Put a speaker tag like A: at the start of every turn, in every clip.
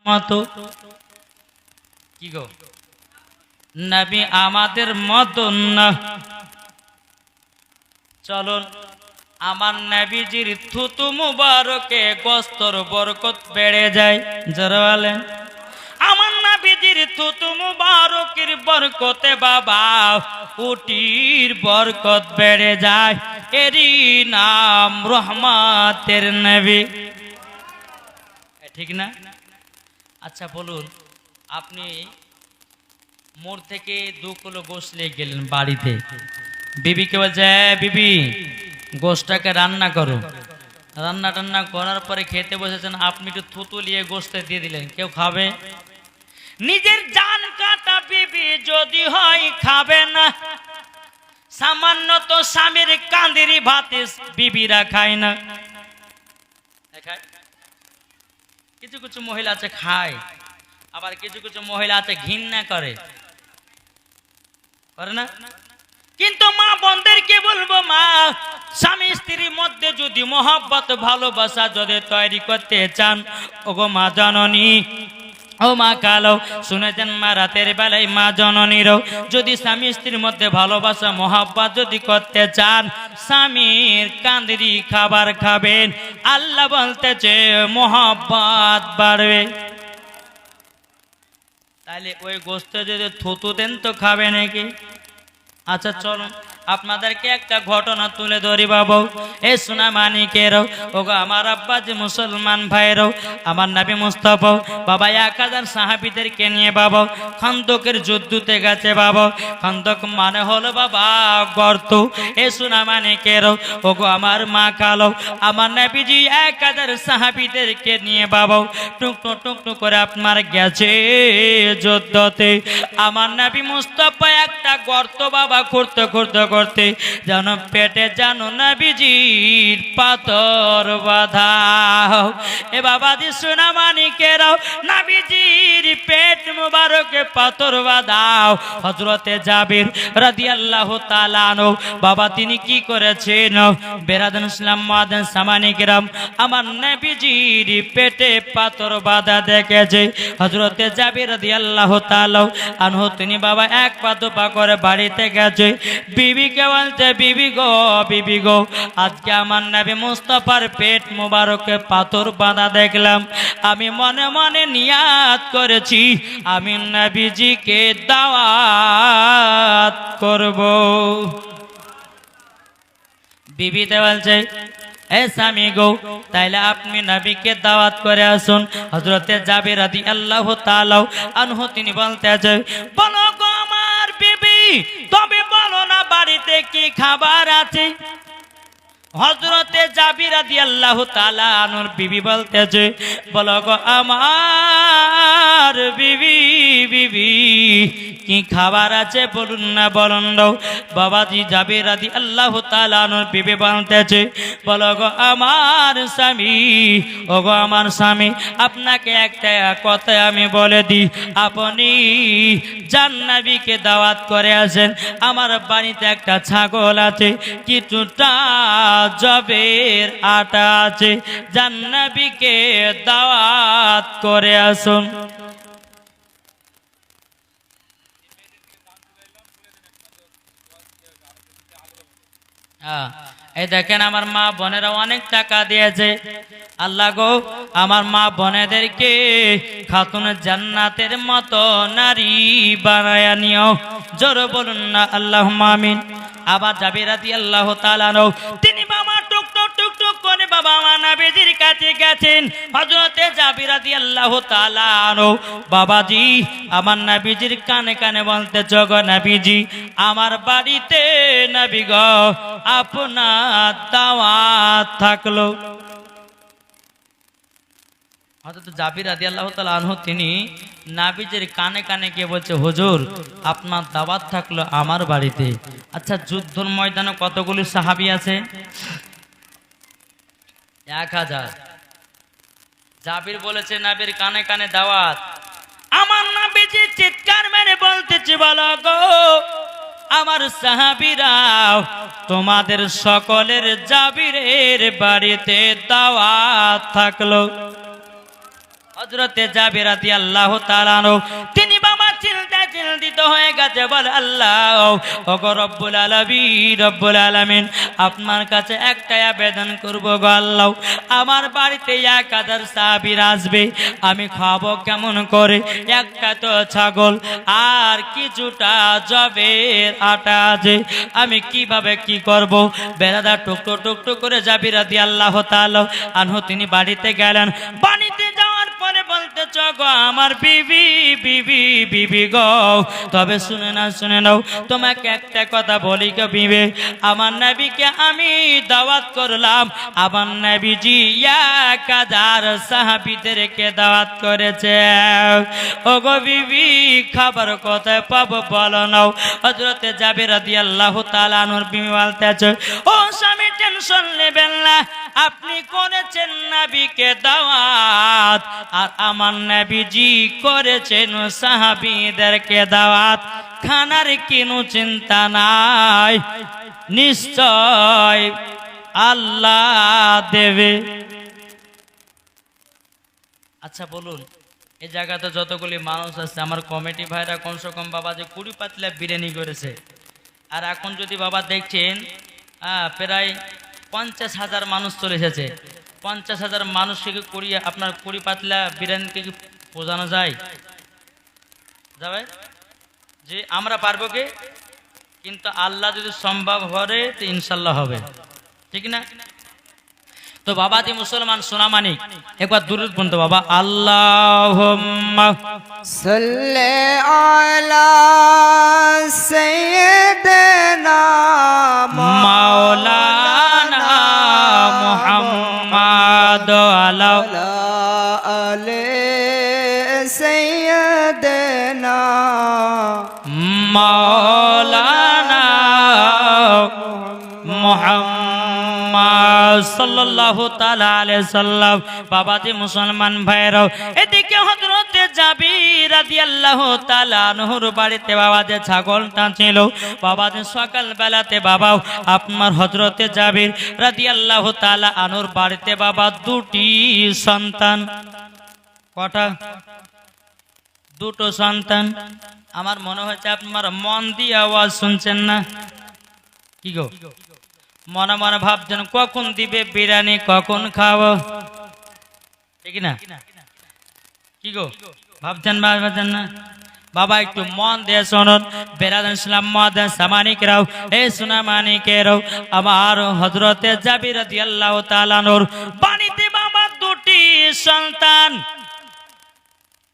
A: মতো কি গো নবী আমাদের মতো না। চলো আমার নবীজির থুতু মুবারকে গোস্তর বরকত বেড়ে যায়। যারা বলেন আমার নবীজির থুতু মুবারকের বরকতে বাবা উটির বরকত বেড়ে যায়। এরই নাম রহমাতের নবী, ঠিক না? আচ্ছা বলুন, আপনি মোড় থেকে 2 কিলো গোশত নিয়ে গেলেন বাড়িতে, বিবিকে বলছে বিবি গোশতটাকে রান্না করো। রান্না টান্না করার পরে খেতে বসেছেন, আপনি একটু থুতু নিয়ে গোশত দিয়ে দিলেন, কেউ খাবে? নিজের জান কাটা বিবি যদি হয় খাবে না। সামান্য তো স্বামীর কান্দিরি ভাতে বিবিরা খায় না। কিছু কিছু মহিলা আছে খায়, আবার কিছু কিছু মহিলা আছে ঘৃণা করে না। কিন্তু মা বোনদেরকে বলবো, মা স্বামী স্ত্রীর মধ্যে যদি মহব্বত ভালোবাসা যদি তৈরি করতে চান, ওগো মা জননী, ও মা কালো শুনেছেন, মা রাতের বেলায় মা জননীরও যদি স্বামী স্ত্রীর মধ্যে ভালোবাসা মহব্বত যদি করতে চান, স্বামীর কান্দিরি খাবার খাবেন। আল্লাহ বলতেছে মহব্বত বাড়বে। তাহলে ওই গোশত যদি থুতু দেন তো খাবে নাকি? আচ্ছা চলুন আপনাদেরকে একটা ঘটনা তুলে ধরি বাবু। এ সোনা মানিকেরও, ওগো আমার আব্বা যে মুসলমান ভাইয়েরও, আমার নবী মুস্তাফা বাবা 1000 সাহাবীদেরকে নিয়ে বাবা খন্দকের যুদ্ধতে গেছে বাবা। খন্দক মানে হলো বাবা গর্ত। এ সোনা মানিকেরও, ওগো আমার মা কালো, আমার নবীজি 1000 সাহাবীদেরকে নিয়ে বাবা টুকটুক টুকটুক করে আপনার গেছে যুদ্ধতে। আমার নবী মুস্তাফা একটা গর্ত বাবা করতে করতে করতে যেন পেটে যেন নবীজির পাথর বাঁধা। এ বাবাজি সোনা মানিকেরাও, নবীজির পেট মুবারকে পাথর বাঁধাও। হযরতে জাবির রাদিয়াল্লাহু তাআলা আনহু বাবা তিনি কি করেছেন? বেরাদান ইসলাম মাদান সামানিকেরাম, আমার নবীজির পেটে পাথর বাঁধা দেখেছে। হযরতে জাবির রাদিয়াল্লাহু তাআলা আনহু তিনি বাবা 1 পা 2 পা করে বাড়িতে গেছে। বিবিকে বলতে, বিবি গো আজকে আমার নবী মুস্তাফার পেট মুবারকে পাথর বাঁধা দেখলাম, আমি মনে মনে নিয়াত করেছি আমি নবীজিকে দাওয়াত করব। বিবিতে বলছে এ স্বামী গো, তাইলে আপনি নবীকে দাওয়াত করে আসুন। হযরতে জাবির রাদিয়াল্লাহু তাআলা আনহু তিনি বলতেছে, বলো গো আমার বিবি, তবে বলো না বাড়িতে কি খাবার আছে? হযরতে জাবির রাদিয়াল্লাহু তাআলা আনহুর বিবি বলতেছে, বলো গো আমার বিবি কি খাবার আছে বলুন না, বলুন দাও। বাবাজি জাবির রাদিয়াল্লাহু তাআলা আনহুর বিবি বলতেছে, বলো গো আমার স্বামী, ও গো আমার স্বামী, আপনাকে একটা কথা আমি বলে দিই, আপনি জান্নাবীকে দাওয়াত করে আসেন। আমার বাড়িতে একটা ছাগল আছে, কিছুটা জবের আটা আছে, জান্নাবীকে দাওয়াত করে আসুন। এই দেখেন আমার মা বোনেরা অনেক টাকা দিয়েছে। আল্লাহ গো আমার মা বোনেদেরকে খাতুন জান্নাতের মতো নারী বানায়া নিও। জোরে বলুন না আল্লাহুম্মা আমিন। আবার জাবির রাদিয়াল্লাহু তাআলা আনহু তিনি বাবা টুকটুক টুকটুক করে বাবা আমার নবীজির কাছে গেছেন। হযরতে জাবির রাদিয়াল্লাহু তাআলা আনহু বাবাজি আমার নবীজির কানে কানে বলতে, জগো নবীজি আমার বাড়িতে নবী গো আপনার দাওয়াত থাকলো। হযরত জাবির রাদিয়াল্লাহু তাআলা আনহু তিনি নবীজির কানে কানে গিয়ে বলছে, হুজুর আপনার দাওয়াত থাকলো আমার বাড়িতে। আচ্ছা যুদ্ধের ময়দানে কতগুলি সাহাবী আছে? 1000। জাবির বলেছে নবীর কানে কানে দাওয়াত। আমার নবীজি চিৎকার মেরে বলতেছে, বলো গো আমার সাহাবীরাও তোমাদের সকলের জাবিরের বাড়িতে দাওয়াত থাকলো। হযরতে জাবির রাদিয়াল্লাহু তাআলা আনহু তিনি বাবা চিন্তিত হয়ে গেছে, বলে আল্লাহ ওগো রব্বুল আলামিন আপনার কাছে একটাই আবেদন করব গো আল্লাহ, আমার বাড়িতে 1000 সাহাবীর আসবে, আমি খাবো কেমন করে? একটা তো ছাগল আর কিছুটা জবের আটা আছে, আমি কিভাবে কি করব? বেরাদা টুকটুক করে জাবির রাদিয়াল্লাহু তাআলা আনহু তিনি বাড়িতে গেলেন। বাড়িতে যাওয়ার পরে বলতেছ গো আমার বিবি গো, তবে শুনে নাও তোমাকে একটা কথা বলি গো বিবি, আমার নবীকে আমি দাওয়াত করলাম, আমার নবীজি 1000 সাহাবীদেরকে দাওয়াত করেছে। ও গো বিবি খাবার কোথায় পাবো বলো নাও। হযরতে জাবির রাদিয়াল্লাহু তাআলা আনহুর বিবি বলতেছে, ও স্বামী টেনশন নেবেন না, আপনি করেছেন নবীকে দাওয়াত আর আমার নবীজি করেছেন সাহাবীদেরকে দাওয়াত, খানার কোনো চিন্তা নাই, নিশ্চয় আল্লাহ দেবে। আচ্ছা বলুন, এই জায়গাতে যতগুলি মানুষ আছে আমার কমিটি ভাইরা কমসে কম বাবা যে 20 পাতলা বিরিয়ানি করেছে, আর এখন যদি বাবা দেখছেন প্রায় 50,000 মানুষ চলে এসেছে। 50,000 মানুষকে আপনার 20 পাতলা বিরিয়ানিকে কি বোঝানো যায়? যাবে যে আমরা পারবো কি? কিন্তু আল্লাহ যদি সম্ভব করে তো ইনশাল্লাহ হবে, ঠিক না? তো বাবাজি মুসলমান সোনা মানিক একবার দুরূদ পড়তে বাবা, আল্লাহুম্মা
B: সাল্লি আলা সাইয়্যিদিনা
A: মাওলানা মুহাম্মাদ আলা
B: আলি সাইয়্যিদিনা
A: মাওলানা মুহাম্মদ সাল্লাল্লাহু তাআলা আলাইহি সাল্লাম। বাবাজি মুসলমান ভাইরাও এদিকে হযরতে জাবির রাদিয়াল্লাহু তাআলা আনহুর বাড়িতে বাবাজি ছাগলটা ছিল। বাবাজি সকাল বেলাতে বাবাও আপনার হযরতে জাবির রাদিয়াল্লাহু তাআলা আনহুর বাড়িতে বাবা দুটি সন্তান। কটা? দুটো সন্তান। আমার মনে হচ্ছে আপনার মন দিয়ে আওয়াজ শুনছেন না, কি গো? মনে মনে ভাবছেন কখন দিবে বিরিয়ানি, কখন খাবো, ঠিক না? কি গো ভাবছেন না বাবা? একটু মন দিয়ে শুনুন বেরাদান ইসলাম মাদান সামানিকরাও, এই সোনা মানিকেরাও, আমার হযরতে জাবির রাদিয়াল্লাহু তাআলা আনহুর বাড়িতে বাবা দুটি সন্তান।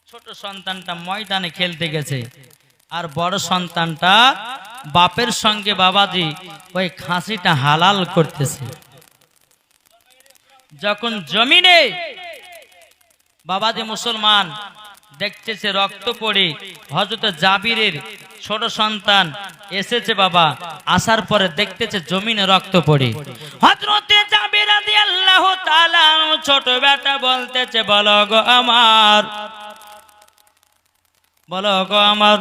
A: ছোট সন্তানটা ময়দানে খেলতে গেছে আর বড় সন্তানটা বাপের সঙ্গে বাবাজি ওই খাসিটা হালাল করতেছে। যখন জমিনে বাবাজি মুসলমান দেখতেছে রক্ত পড়ে, হযরত জাবিরের ছোট সন্তান এসেছে বাবা, আসার পরে দেখতেছে জমিনে রক্ত পড়ে। হযরতে জাবির রাদিয়াল্লাহু তাআলা ছোট বেটা বলতেছে, বলো গো আমার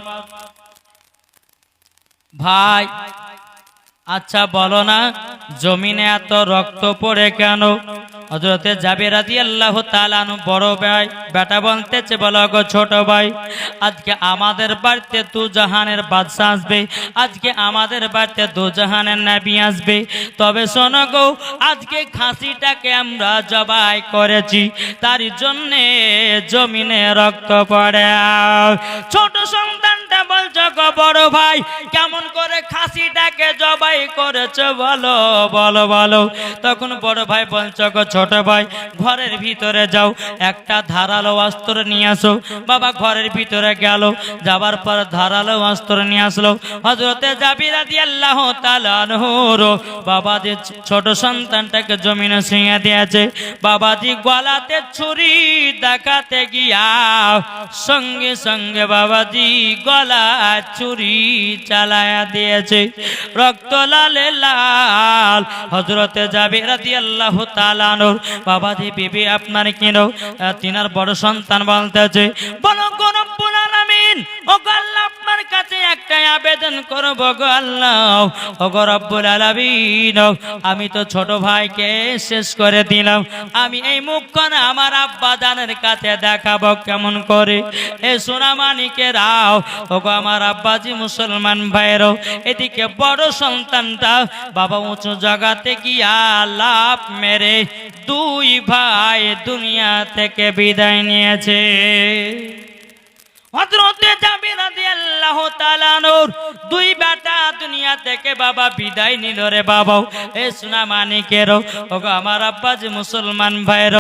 A: ভাই, আচ্ছা বলো না জমিনে এত রক্ত পড়ে কেন? হযরতে জাবির রাদিয়াল্লাহু তাআলা আনহু বড় ভাই বেটা বলতেছে, বলো গো ছোট ভাই, আজকে আমাদের বাড়িতে দু জাহানের বাদশা আসবে, আজকে আমাদের বাড়িতে দু জাহানের নবী আসবে। তবে শোনো গো, আজকে খাসিটাকে আমরা জবাই করেছি, তার জন্য জমিনে রক্ত পড়ে। ছোট সন্তানটা বলছো গো বড় ভাই, কেমন করে খাসিটাকে জবাই করেছো বলো বলো বলো। তখন বড় ভাই বলছো গো ছোট ভাই, ঘরের ভিতরে যাও, একটা ধারালো অস্ত্র নিয়ে আসো। বাবা ঘরের ভিতরে গেল, যাবার পর ধারালো অস্ত্র নিয়ে আসলো। হযরতে জাবির রাদিয়াল্লাহু তাআলা আনহুর বাবাজি ছোট সন্তানটাকে জমিনে শুইয়ে দিয়েছে। বাবাজি গলাতে ছুরি দেখাতে গিয়া সঙ্গে সঙ্গে বাবাজি গলা ছুরি চালায়া দিয়েছে, রক্ত লালে লাল। হযরতে জাবির রাদিয়াল্লাহু তাআলা আনহুর বাবাজি বিবি আপনার কিনো তিনার বড় সন্তান বলতেছে, বলো গো রব্বুল আলামিন, ও আল্লাহ আপনার আপনার কাছে একটাই আবেদন করব গো আল্লাহ, ওগো রব্বুল আলামিন, আমি তো ছোট ভাইকে শেষ করে দিলাম, আমি এই মুখখানা আমার আব্বা জানের কাছে দেখাবো কেমন করে? এ সোনা মানিকেরাও, ওগো আমার আব্বাজি মুসলমান ভাইয়েরও, এদিকে বড় সন্তানটা বাবা উঁচু জায়গাতে গিয়া লাভ মেরে দুই ভাই দুনিয়া থেকে বিদায় নিয়েছে। হযরতে জাবির রাদিয়াল্লাহু তাআলা নূর দুই বেটা দুনিয়া থেকে বাবা বিদায় নিল রে বাবা। এ সোনা মানিকেরও, ওগো আমার আব্বাজি মুসলমান ভাইয়েরও,